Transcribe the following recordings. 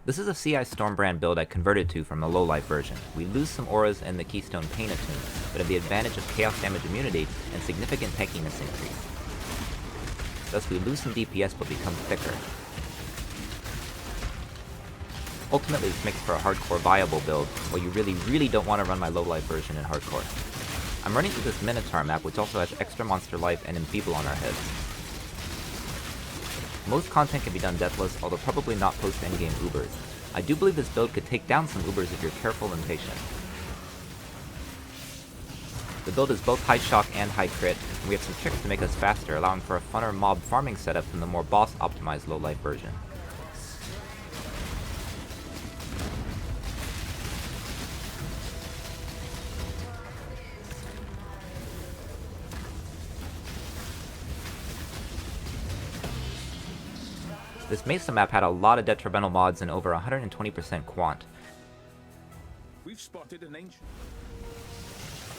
This is a CI Stormbrand build I converted to from a low-life version. We lose some auras in the Keystone Pain attune, but have the advantage of chaos damage immunity and significant tankiness increase. Thus we lose some DPS but become thicker. Ultimately this makes for a hardcore viable build, while you really don't want to run my low-life version in hardcore. I'm running through this Minotaur map, which also has extra monster life and Enfeeble on our heads. Most content can be done deathless, although probably not post-endgame Ubers. I do believe this build could take down some Ubers if you're careful and patient. The build is both high shock and high crit, and we have some tricks to make us faster, allowing for a funner mob farming setup than the more boss-optimized low-life version. This Mesa map had a lot of detrimental mods and over 120% quant. We've spotted an ancient.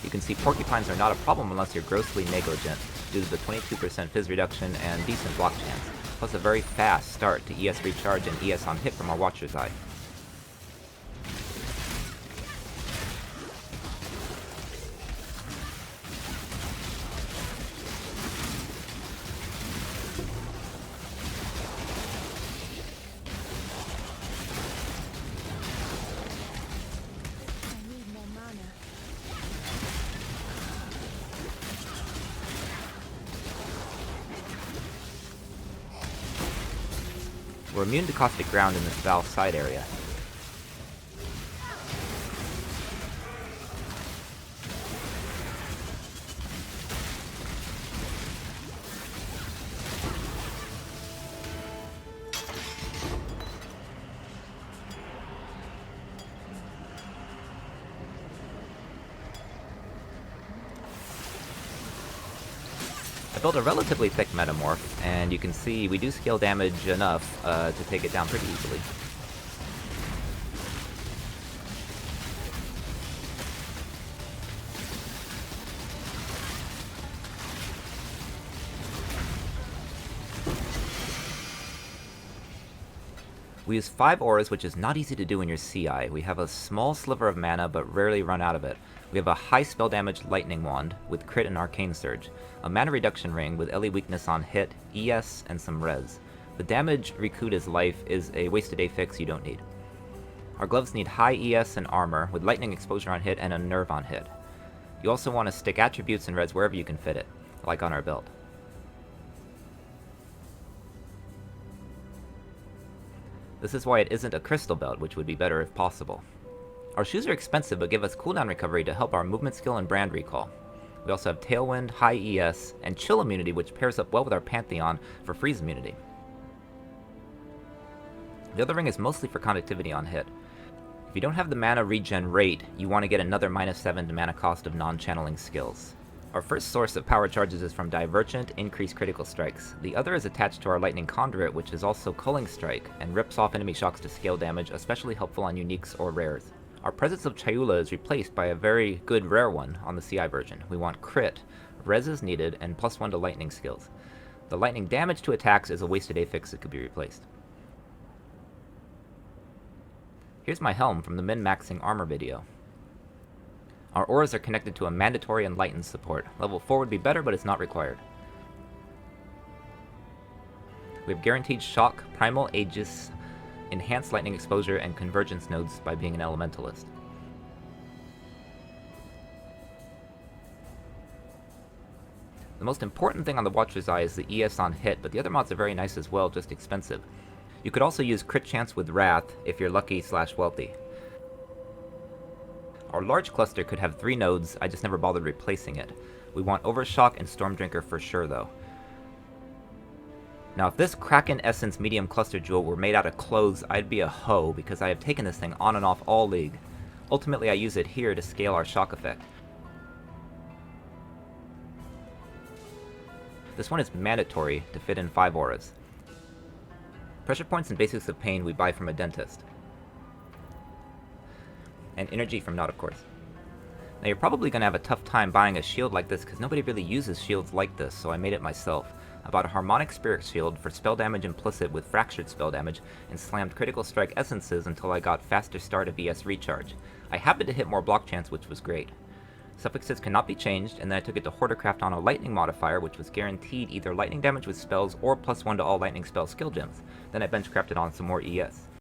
You can see porcupines are not a problem unless you're grossly negligent, due to the 22% fizz reduction and decent block chance, plus a very fast start to ES recharge and ES on hit from our Watcher's Eye. We're immune to caustic ground in this Valve side area. I built a relatively thick Metamorph, and you can see we do scale damage enough to take it down pretty easily. We use 5 auras, which is not easy to do in your CI. We have a small sliver of mana, but rarely run out of it. We have a high spell damage Lightning Wand, with crit and Arcane Surge. A mana reduction ring with LE weakness on hit, ES, and some res. The damage Rikuda's life is a wasted A fix you don't need. Our gloves need high ES and armor, with lightning exposure on hit and a nerve on hit. You also want to stick attributes and res wherever you can fit it, like on our belt. This is why it isn't a crystal belt, which would be better if possible. Our shoes are expensive but give us cooldown recovery to help our movement skill and brand recall. We also have Tailwind, High ES, and Chill immunity, which pairs up well with our Pantheon for freeze immunity. The other ring is mostly for conductivity on hit. If you don't have the mana regen rate, you want to get another -7 to mana cost of non-channeling skills. Our first source of power charges is from Divergent, increased critical strikes. The other is attached to our Lightning Conduit, which is also Culling Strike, and rips off enemy shocks to scale damage, especially helpful on uniques or rares. Our Presence of Chayula is replaced by a very good rare one on the CI version. We want crit, res is needed, and +1 to lightning skills. The lightning damage to attacks is a wasted affix that could be replaced. Here's my helm from the min-maxing armor video. Our auras are connected to a mandatory enlightened support. Level 4 would be better, but it's not required. We have guaranteed shock, primal aegis, enhanced lightning exposure, and convergence nodes by being an elementalist. The most important thing on the Watcher's Eye is the ES on hit, but the other mods are very nice as well, just expensive. You could also use crit chance with Wrath if you're lucky/wealthy. Our large cluster could have 3 nodes, I just never bothered replacing it. We want Overshock and Stormdrinker for sure though. Now if this Kraken Essence medium cluster jewel were made out of clothes, I'd be a hoe because I have taken this thing on and off all League. Ultimately I use it here to scale our shock effect. This one is mandatory to fit in 5 auras. Pressure points and basics of pain we buy from a dentist. And energy from Not, of course. Now you're probably going to have a tough time buying a shield like this because nobody really uses shields like this, so I made it myself. about a Harmonic Spirit Shield for spell damage implicit with fractured spell damage, and slammed Critical Strike Essences until I got faster start of ES recharge. I happened to hit more block chance, which was great. Suffixes cannot be changed, and then I took it to Hoardercraft on a lightning modifier, which was guaranteed either lightning damage with spells or +1 to all lightning spell skill gems. Then I benchcrafted on some more ES.